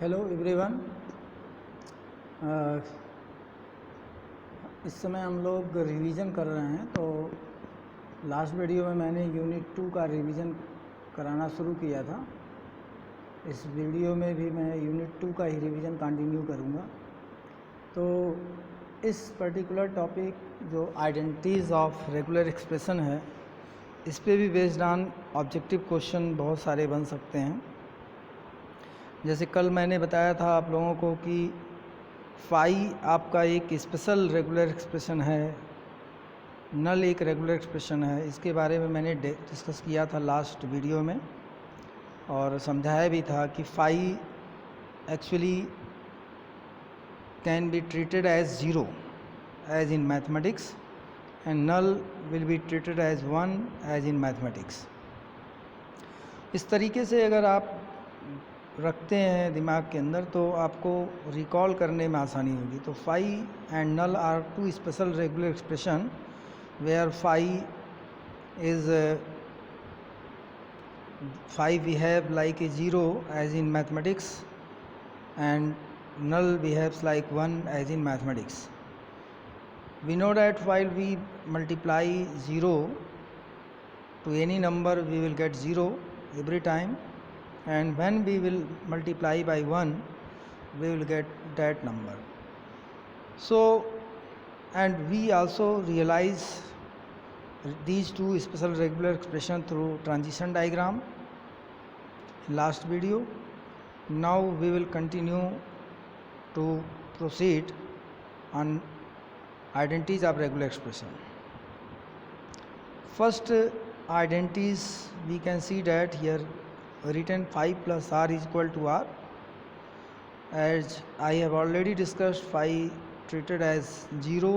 Hello everyone. इस समय हम लोग रिवीजन कर रहे हैं। तो लास्ट वीडियो में मैंने यूनिट 2 का रिवीजन कराना शुरू किया था। इस वीडियो में भी मैं यूनिट 2 का ही रिवीजन कंटिन्यू करूँगा। तो इस पर्टिकुलर टॉपिक जो आइडेंटिटीज़ ऑफ रेगुलर एक्सप्रेशन है, इस पे भी बेस्ड ऑन ऑब्जेक्टिव क्वेश्चन बहुत सारे बन सकते हैं। जैसे कल मैंने बताया था आप लोगों को कि फाई आपका एक स्पेशल रेगुलर एक्सप्रेशन है, नल एक रेगुलर एक्सप्रेशन है। इसके बारे में मैंने डिस्कस किया था लास्ट वीडियो में और समझाया भी था कि phi actually can be treated as zero as in mathematics and null will be treated as 1 as in mathematics. इस तरीके से अगर आप रखते हैं दिमाग के अंदर तो आपको रिकॉल करने में आसानी होगी। तो phi and null are two special regular expression where phi behave like a zero as in mathematics and null behaves like 1 as in mathematics. We know that while we multiply 0 to any number we will get 0 every time, and when we will multiply by 1 we will get that number. So, and we also realize these two special regular expression through transition diagram in last video. Now we will continue to proceed on identities of regular expression. First identities, we can see that here written 5 plus r is equal to r. As I have already discussed, phi treated as 0.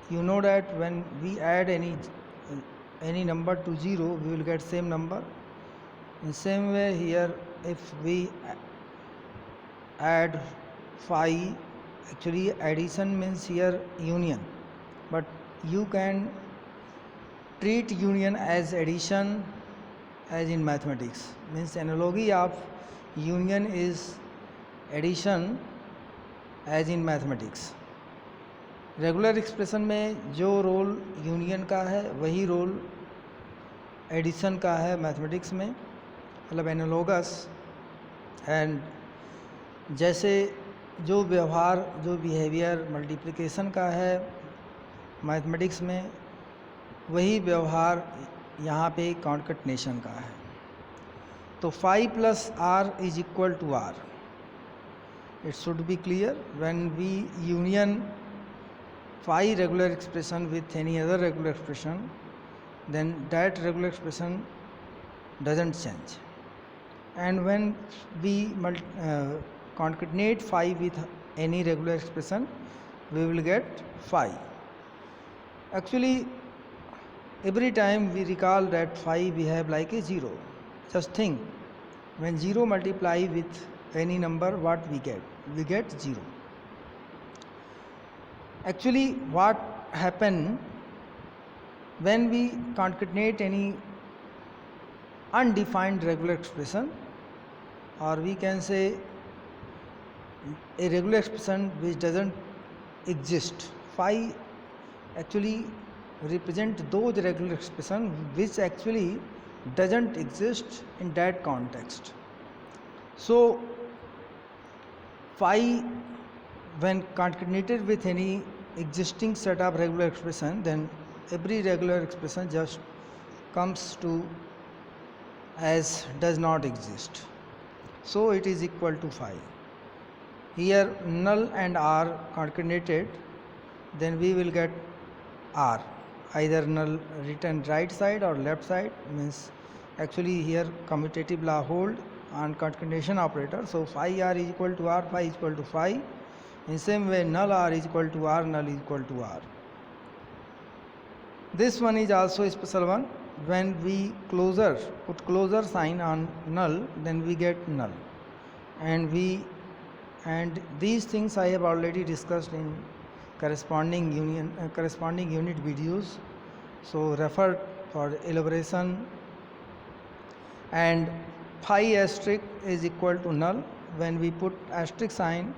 You know that when we add any number to 0 we will get same number. In same way here, if we add phi, actually addition means here union, but you can treat union as addition as in mathematics. Means analogy of union is addition as in mathematics. Regular expression में जो role union का है वही role addition का है mathematics में, मतलब analogous. And जैसे जो व्यवहार, जो बिहेवियर मल्टीप्लिकेशन का है मैथमेटिक्स में, वही व्यवहार यहाँ पे कॉन्केटनेशन का है। तो 5 plus R is equal to R. It should be clear when we union phi regular expression with any other regular expression, then that regular expression doesn't change. And when we concatenate phi with any regular expression, we will get phi. Actually, every time we recall that phi behave like a 0. Just think, when 0 multiply with any number, what we get? We get 0. Actually, what happen when we concatenate any undefined regular expression, or we can say a regular expression which doesn't exist? Phi actually represent those regular expression which actually doesn't exist in that context. So phi, when concatenated with any existing set of regular expression, then every regular expression just comes to as does not exist. So it is equal to phi. Here null and r concatenated, then we will get r, either null written right side or left side. Means actually here commutative law hold on concatenation operator. So phi r is equal to r, phi is equal to phi. In same way null r is equal to r, null is equal to r. This one is also a special one. When we put closure sign on null, then we get null. And these things I have already discussed in corresponding unit videos. So refer for elaboration. And phi asterisk is equal to null when we put asterisk sign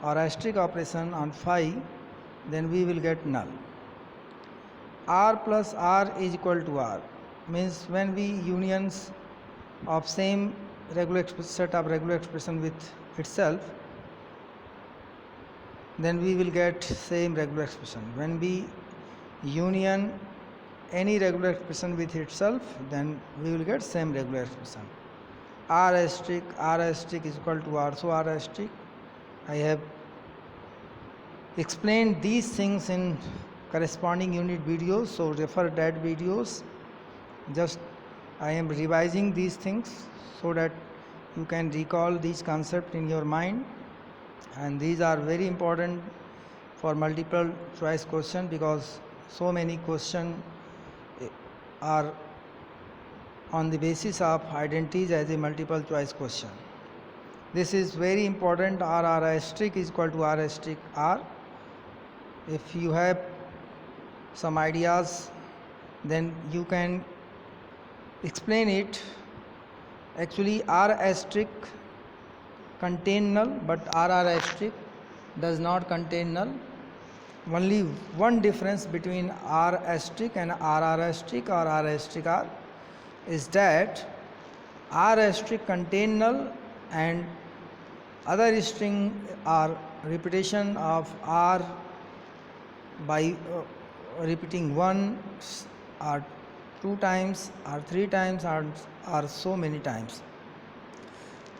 or asterisk operation on phi, then we will get null. R plus R is equal to R means when we unions of same set of regular expression with itself, then we will get same regular expression. When we union any regular expression with itself, then we will get same regular expression. R asterisk is equal to R, so R asterisk. I have explained these things in corresponding unit videos, so refer that videos. Just I am revising these things so that you can recall these concepts in your mind, and these are very important for multiple choice question because so many questions are on the basis of identities as a multiple choice question. This is very important. R asterisk is equal to R asterisk R. If you have some ideas, then you can explain it. Actually R asterisk contain null, but R asterisk does not contain null. Only one difference between R asterisk and R asterisk or R asterisk R is that R asterisk contain null and other string are repetition of R by repeating once or two times or three times or so many times.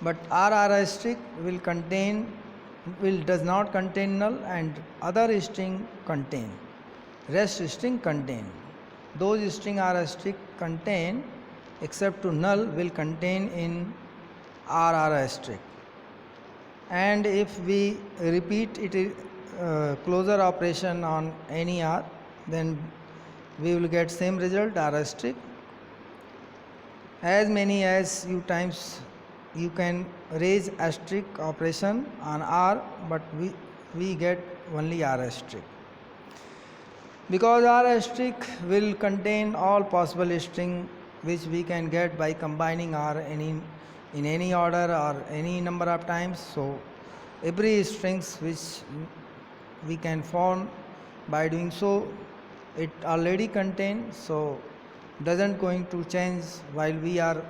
But R asterisk does not contain null and other string contain. Rest string contain. Those string R asterisk contain except to null will contain in R asterisk. And if we repeat it closure operation on any R, then we will get same result R asterisk. As many as you times you can raise asterisk operation on R, but we get only R asterisk. Because R asterisk will contain all possible string which we can get by combining R in any order or any number of times. So every strings which we can form by doing so, it already contains, so doesn't going to change while we are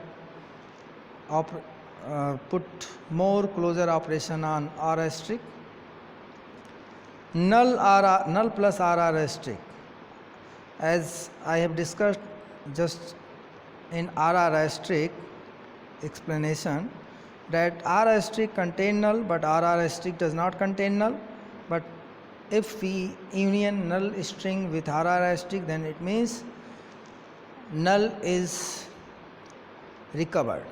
put more closure operation on R asterisk. Null plus R asterisk, as I have discussed just in R asterisk explanation, that R asterisk contain null but R asterisk does not contain null. But if we union null string with R asterisk, then it means null is recovered.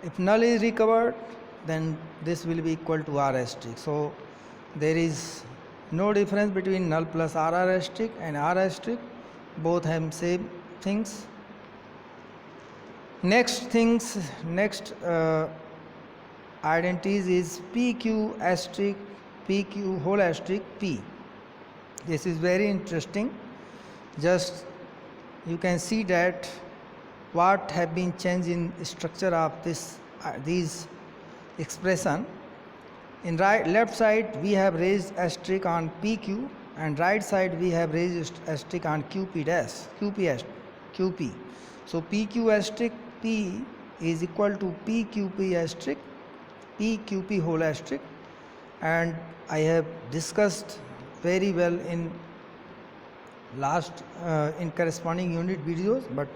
If null is recovered, then this will be equal to R asterisk. So there is no difference between null plus R asterisk and R asterisk. Both have same things. Next identities is PQ asterisk, PQ whole asterisk P. This is very interesting. Just you can see that what have been changed in structure of these expression. In left side we have raised asterisk on PQ, and right side we have raised asterisk on QP. So PQ asterisk P is equal to PQP asterisk PQP whole asterisk, and I have discussed very well in in corresponding unit videos, but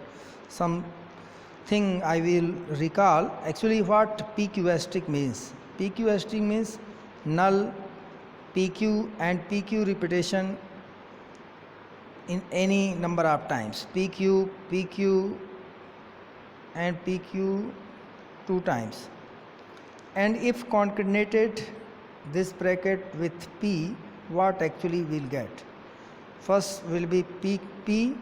something I will recall. Actually what PQ asterisk means. PQ asterisk means null, PQ and PQ repetition in any number of times. PQ and PQ two times. And if concatenated this bracket with P, what actually we'll get? First will be P,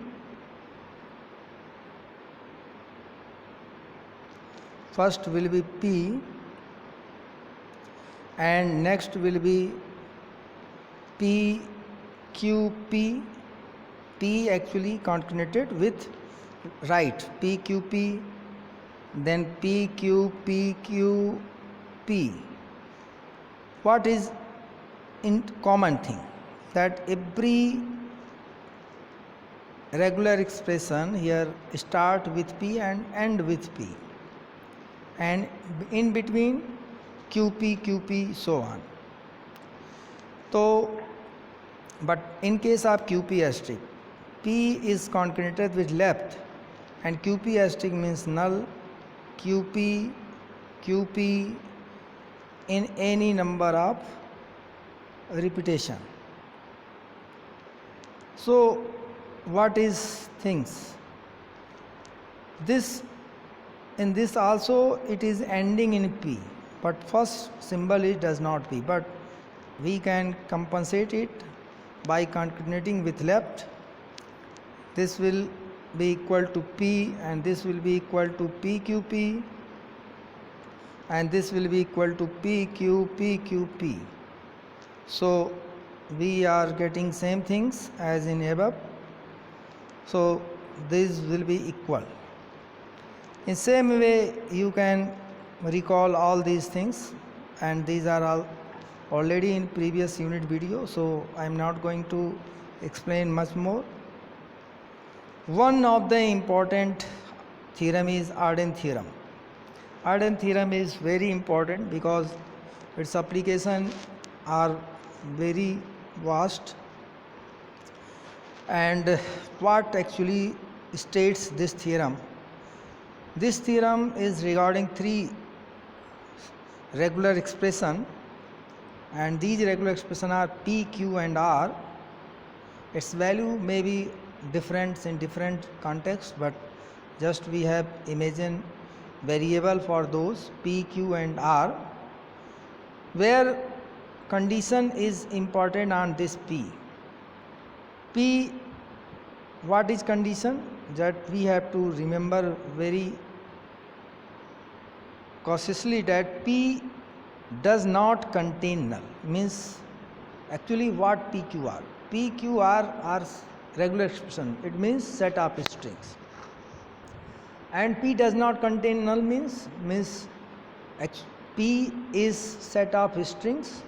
first will be P, and next will be PQP. P actually concatenated with right PQP, then PQ, P. What is in common thing? That every regular expression here start with P and end with P, and in between QP so on. So but in case of QP asterisk, P is concatenated with left and QP asterisk means null, QP in any number of repetition. So what is things? This in this also it is ending in P, but first symbol it does not P, but we can compensate it by concatenating with left. This will be equal to P and this will be equal to PQP and this will be equal to PQP. So we are getting same things as in above. So this will be equal. In same way you can recall all these things, and these are all already in previous unit video, so I am not going to explain much more. One of the important theorem is Arden theorem. Arden theorem is very important because its application are very vast. And what actually states this theorem? This theorem is regarding three regular expression, and these regular expressions are P, Q and R. Its value may be different in different contexts, but just we have imagined variable for those P, Q and R, where condition is important on this P. P, what is condition? That we have to remember very cautiously that P does not contain null. Means actually what PQR? PQR are regular expression. It means set of strings. And P does not contain null means P is set of strings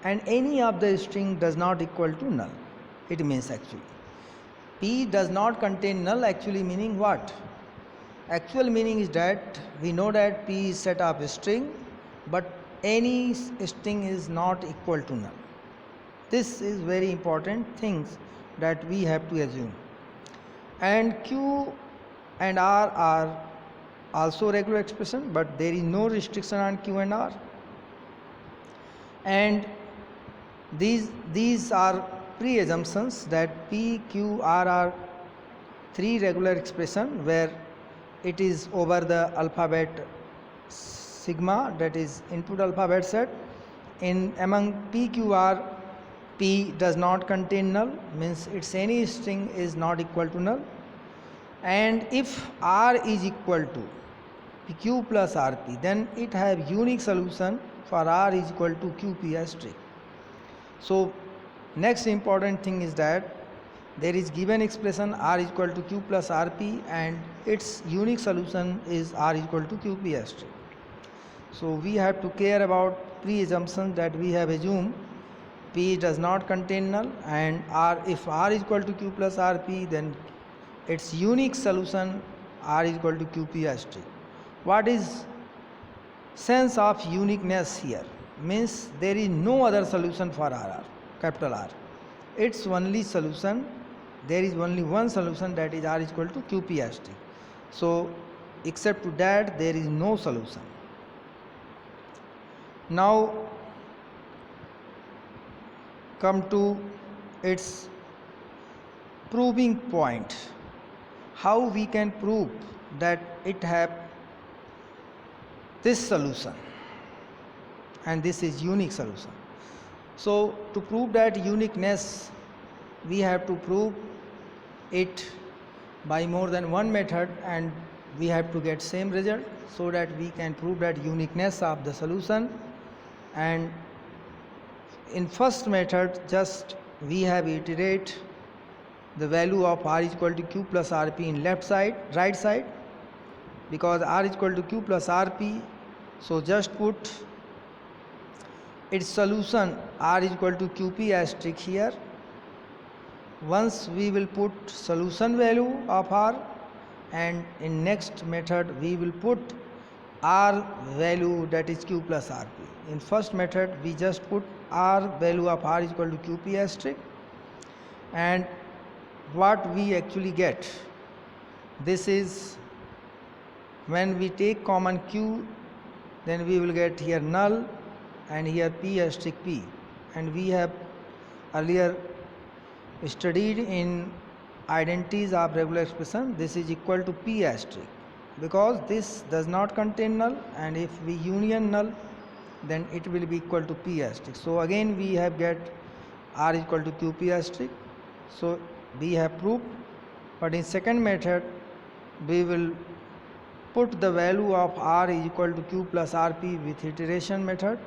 and any of the string does not equal to null. It means actually P does not contain null, actually meaning what? Actual meaning is that we know that P is set of string, but any string is not equal to null. This is very important things that we have to assume. And Q and R are also regular expression, but there is no restriction on Q and R. And these are pre-assumptions that P, Q, R are three regular expression where it is over the alphabet sigma, that is input alphabet set. In among P, Q, R, P does not contain null, means its any string is not equal to null. And if R is equal to Q plus RP, then it have unique solution for R is equal to QP asterisk. So next important thing is that there is given expression R is equal to Q plus RP and its unique solution is R is equal to QP asterisk. So we have to care about pre-assumptions that we have assumed P does not contain null, and if R is equal to Q plus RP, then its unique solution R is equal to QP asterisk. What is sense of uniqueness here? Means there is no other solution for RR, capital R. Its only solution, there is only one solution, that is R is equal to QP asterisk. So except to that there is no solution. Now come to its proving point. How we can prove that it have this solution and this is unique solution. So to prove that uniqueness, we have to prove it by more than one method and we have to get same result, so that we can prove that uniqueness of the solution. And in first method, just we have iterate the value of R is equal to Q plus RP in left side, right side, because R is equal to Q plus RP. So just put its solution r is equal to qp asterisk here. Once we will put solution value of r, and in next method we will put r value, that is q plus rp. In first method we just put r value of r is equal to qp asterisk, and what we actually get, this is when we take common q, then we will get here null and here p asterisk p, and we have earlier studied in identities of regular expression, this is equal to p asterisk, because this does not contain null, and if we union null then it will be equal to p asterisk. So again we have get r is equal to qp asterisk, so we have proved. But in second method we will put the value of r is equal to q plus rp with iteration method.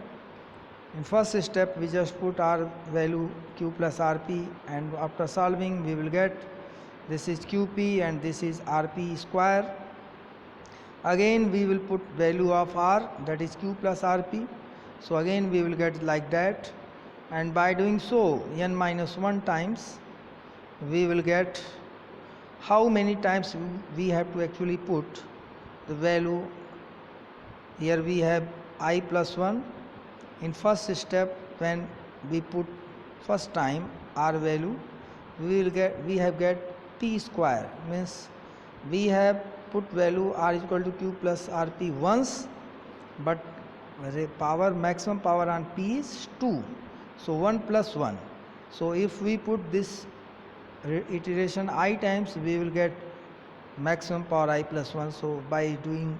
In first step we just put r value q plus rp, and after solving we will get this is qp and this is rp square. Again we will put value of r, that is q plus rp, so again we will get like that, and by doing so n minus 1 times we will get how many times we have to actually put the value. Here we have I plus 1. In first step when we put first time r value, we have get p square, means we have put value r is equal to q plus rp once, but the power maximum power on p is 2, so 1 plus 1. So if we put this iteration I times, we will get maximum power I plus 1. So by doing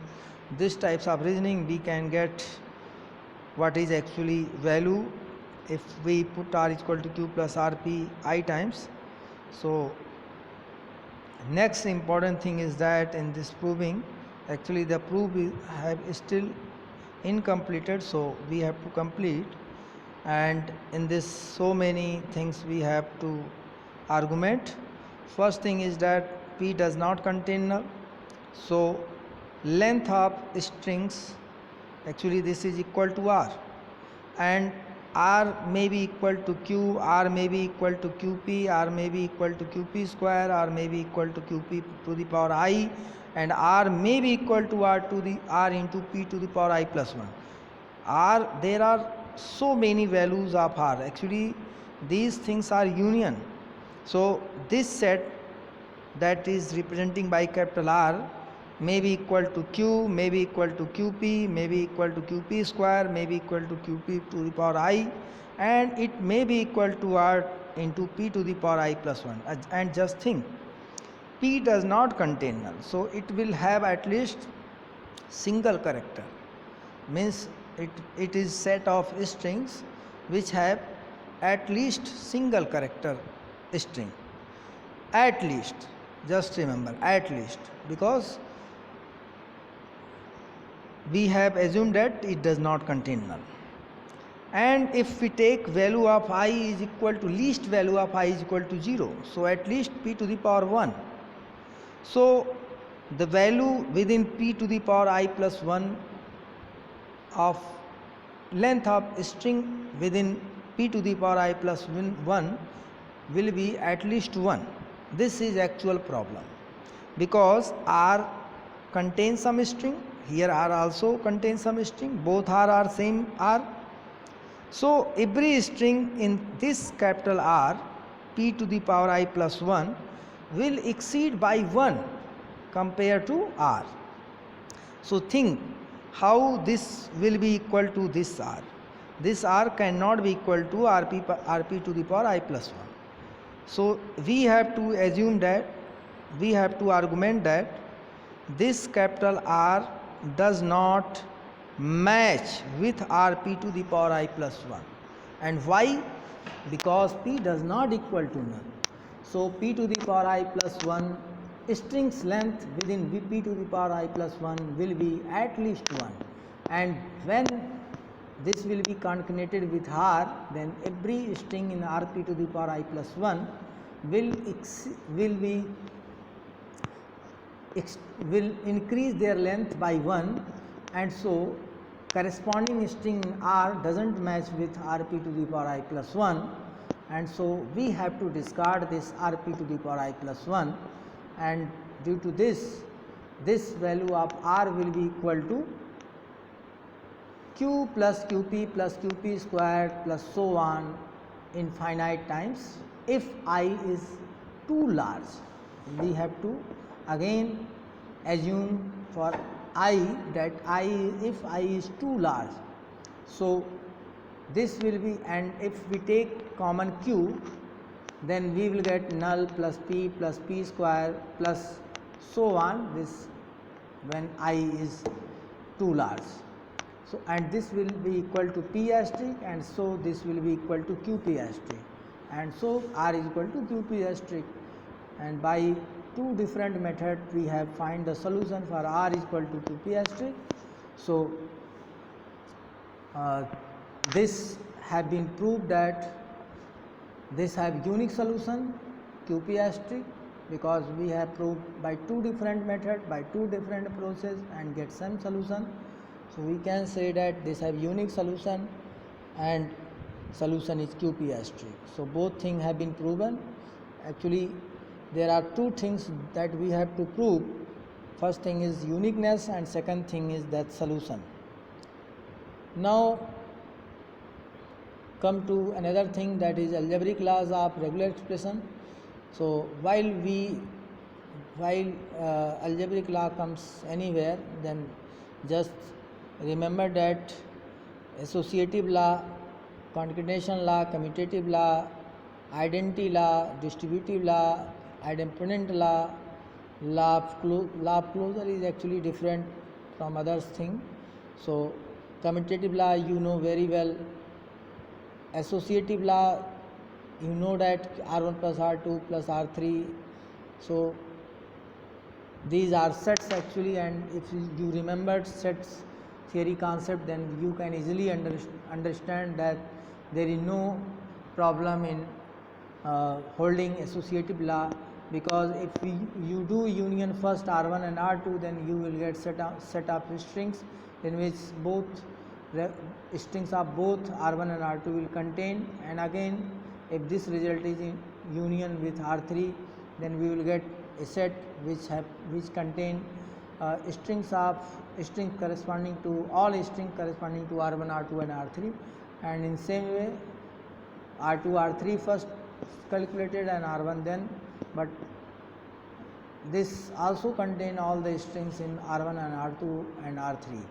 this types of reasoning we can get what is actually value if we put r is equal to q plus rp I times. So next important thing is that in this proving, actually the proof is still incompleted, so we have to complete, and in this so many things we have to argument. First thing is that p does not contain null, so length of strings, actually this is equal to r, and r may be equal to q, r may be equal to qp, r may be equal to qp square, r may be equal to qp to the power I, and r may be equal to r to the r into p to the power I plus 1. There are so many values of r, actually these things are union. So this set that is representing by capital R may be equal to q, may be equal to qp, may be equal to qp square, may be equal to qp to the power I, and it may be equal to r into p to the power I plus 1. And just think, p does not contain null, so it will have at least single character, means it is set of strings which have at least single character string, at least, just remember at least, because we have assumed that it does not contain null. And if we take value of I is equal to least value of I is equal to 0, so at least p to the power 1. So the value within p to the power I plus 1 of length of string within p to the power I plus 1 will be at least 1. This is actual problem, because r contains some string, here r also contains some string, both are same r. So every string in this capital R, p to the power I plus 1, will exceed by 1 compared to r. So think how this will be equal to this r. This r cannot be equal to rp to the power I plus 1. So we have to assume that, we have to argument that this capital R does not match with rp to the power I plus 1. And why? Because p does not equal to null. So p to the power I plus 1 string's length within p to the power I plus 1 will be at least 1. And when this will be concatenated with r, then every string in rp to the power I plus 1 will increase their length by 1, and so corresponding string r doesn't match with rp to the power I plus 1, and so we have to discard this rp to the power I plus 1, and due to this value of r will be equal to q plus qp squared plus so on infinite times if I is too large. We have to again assume for I that if I is too large, so this will be, and if we take common q, then we will get null plus p square plus so on, this when I is too large. So and this will be equal to p asterisk, and so this will be equal to qp asterisk, and so r is equal to qp asterisk, and by two different methods we have find the solution for r is equal to qp asterisk. So this have been proved that this have unique solution qp asterisk, because we have proved by two different methods, by two different process, and get same solution. So we can say that this have unique solution and solution is qp asterisk. So both things have been proven. Actually there are two things that we have to prove. First thing is uniqueness, and second thing is that solution. Now come to another thing, that is algebraic laws of regular expression. So while algebraic law comes anywhere, then just remember that associative law, concatenation law, commutative law, identity law, distributive law, idempotent law, law of closure is actually different from other thing. So commutative law you know very well. Associative law, you know that r1 plus r2 plus r3. So these are sets actually, and if you remembered sets theory concept, then you can easily understand that there is no problem in holding associative law, because if you do union first r1 and r2, then you will get set of strings in which both strings of both r1 and r2 will contain, and again if this result is in union with r3, then we will get a set which contain strings corresponding to all strings corresponding to r1, r2 and r3, and in same way r2 r3 first calculated and r1 then, but this also contain all the strings in r1 and r2 and r3.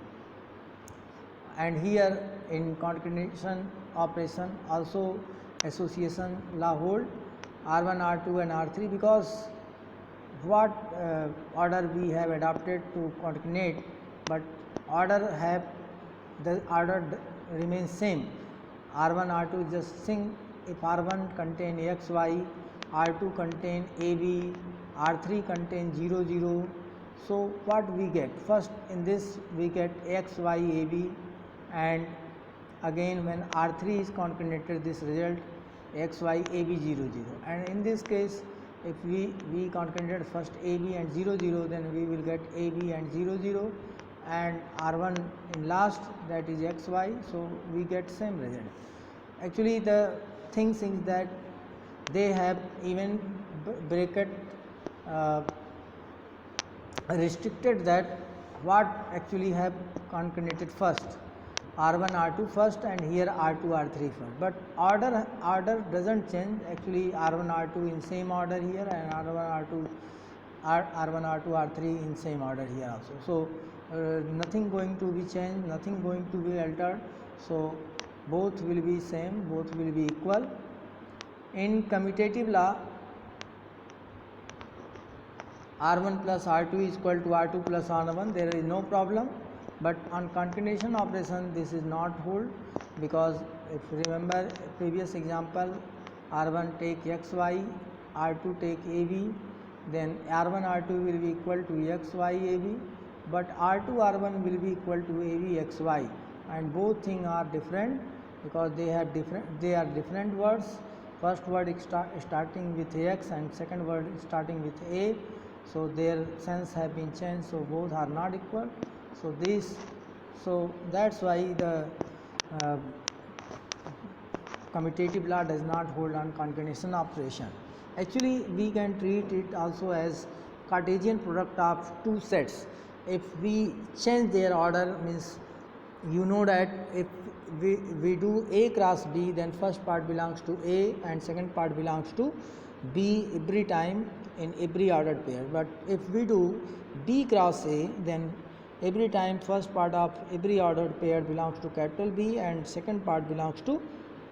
And here in concatenation operation also association law hold r1, r2 and r3, because what order we have adopted to concatenate, but the order remains same. r1 r2 is just sing, if r1 contain x y, r2 contain ab, r3 contain 0 0. So what we get? First in this we get x y ab, and again when r3 is concatenated, this result x y ab 0 0, and in this case if we concatenate first ab and 0 0, then we will get ab and 0 0, and r1 in last, that is x y, so we get same result. Actually the thing is that they have even bracket restricted that what actually have concatenated first, r1 r2 first, and here r2 r3 first, but order doesn't change. Actually r1 r2 in same order here, and r1 r2 r3 in same order here also. So nothing going to be changed, nothing going to be altered, so both will be same, both will be equal. In commutative law, r1 plus r2 is equal to r2 plus r1, there is no problem. But on concatenation operation this is not hold, because if you remember previous example, r1 take xy, r2 take ab, then r1 r2 will be equal to xy ab, but r2 r1 will be equal to ab xy, and both things are different because they are different words. First word starting with x and second word starting with a, so their sense have been changed, so both are not equal. So this So that's why the uh, commutative law does not hold on concatenation operation. Actually, we can treat it also as Cartesian product of two sets. If we change their order, means you know that if we do A cross B, then first part belongs to A and second part belongs to B every time in every ordered pair. But if we do B cross A, then every time first part of every ordered pair belongs to capital B and second part belongs to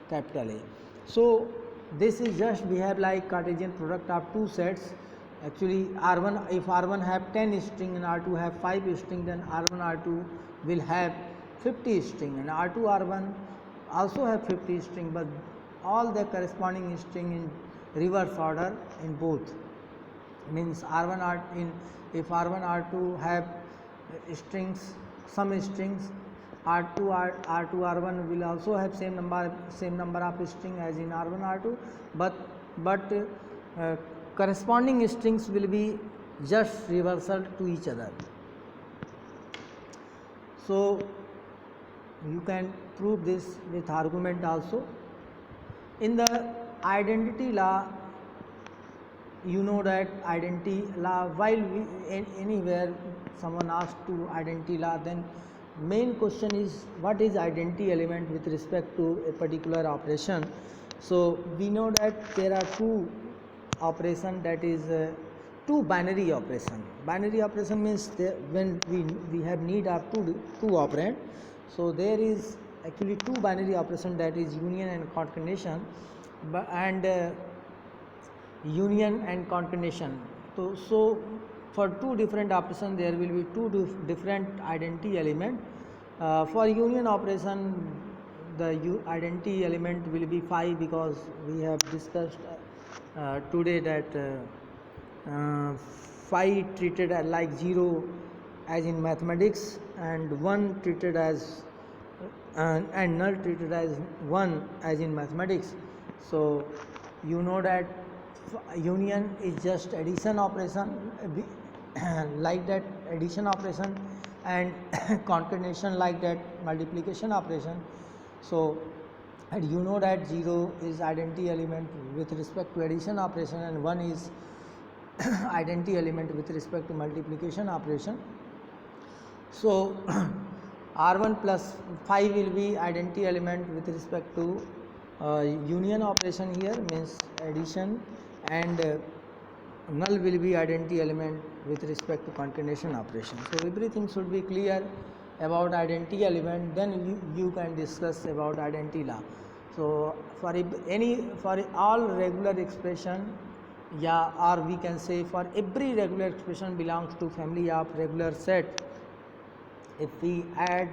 capital A. So this is just behave like Cartesian product of two sets. Actually, R1, if R1 have 10 string and R2 have 5 string, then R1 R2 will have 50 string, and R2 R1 also have 50 string, but all the corresponding string in reverse order in both. Means R1 R in, if R1 R2 have strings, some strings, R2 R1 will also have same number of string as in R1 R2, but corresponding strings will be just reversal to each other. So you can prove this with argument also. In the identity law, you know that identity law, while anywhere someone asks to identity law, then main question is what is identity element with respect to a particular operation. So we know that there are two operation, that is two binary operation. Binary operation means when we have need of two operand. So there is actually two binary operation, that is union and concatenation, and union and concatenation. So for two different operations there will be two different identity element. For union operation, the identity element will be 5, because we have discussed today that 5 treated as like 0 as in mathematics, and 1 treated as and null treated as 1 as in mathematics. So you know that union is just addition operation, like that addition operation, and concatenation like that multiplication operation. So and you know that 0 is identity element with respect to addition operation, and 1 is identity element with respect to multiplication operation. So R1 plus 5 will be identity element with respect to union operation here, means addition, and null will be identity element with respect to concatenation operation. So everything should be clear about identity element, then you can discuss about identity law. So for all regular expression, yeah, or we can say for every regular expression belongs to family of regular set, if we add,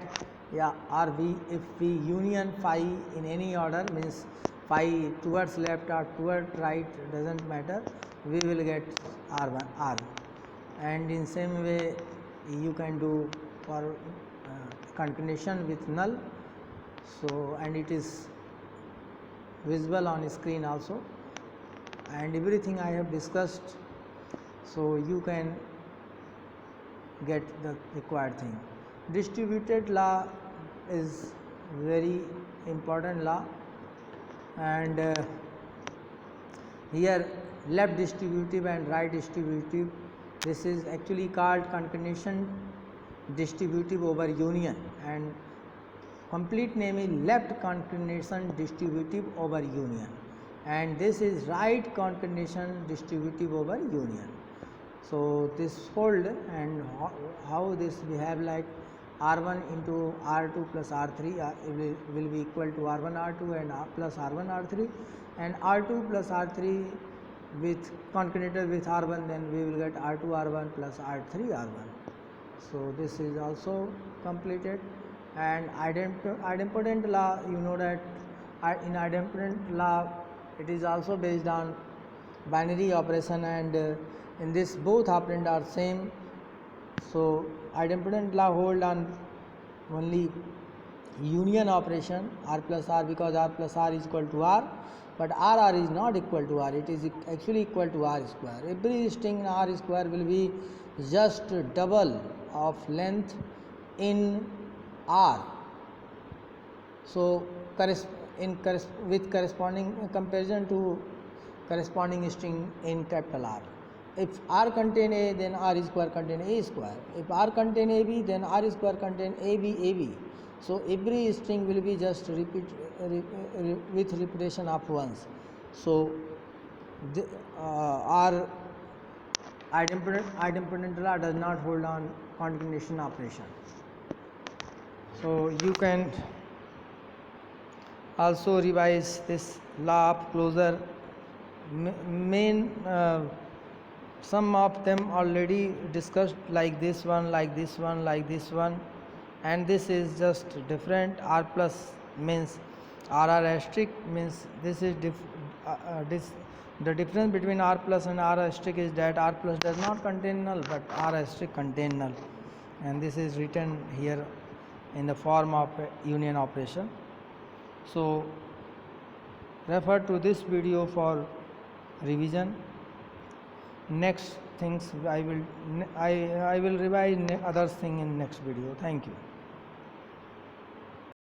yeah, or if we union phi in any order, means phi towards left or towards right, doesn't matter, we will get R1 R. And in same way you can do for concatenation with null. So and it is visible on screen also, and everything I have discussed, so you can get the required thing. Distributed law is very important law, and here left distributive and right distributive, this is actually called concatenation distributive over union, and complete name is left concatenation distributive over union, and this is right concatenation distributive over union. So this hold, and how this behave like R1 into R2 plus R3 will be equal to R1 R2 and plus R1 R3, and R2 plus R3 with concatenated with R1, then we will get R2 R1 plus R3 R1. So this is also completed. And idempotent law, you know that in idempotent law it is also based on binary operation, and in this both operand are same. So idempotent law hold on only union operation R plus R, because R plus R is equal to R, but R is not equal to R, it is actually equal to R square. Every string in R square will be just double of length in R. So with corresponding comparison to corresponding string in capital R. If R contain A, then R square contain A square. If R contain AB, then R square contain AB. So every string will be just with repetition of once. So R idempotental does not hold on concatenation operation. So you can also revise this law of closure. Some of them already discussed, like this one, like this one, like this one, and this is just different. R plus means RR asterisk means this is the difference between R plus and R asterisk is that R plus does not contain null, but R asterisk contain null, and this is written here in the form of a union operation. So refer to this video for revision. Next things I will revise other thing in next video. Thank you.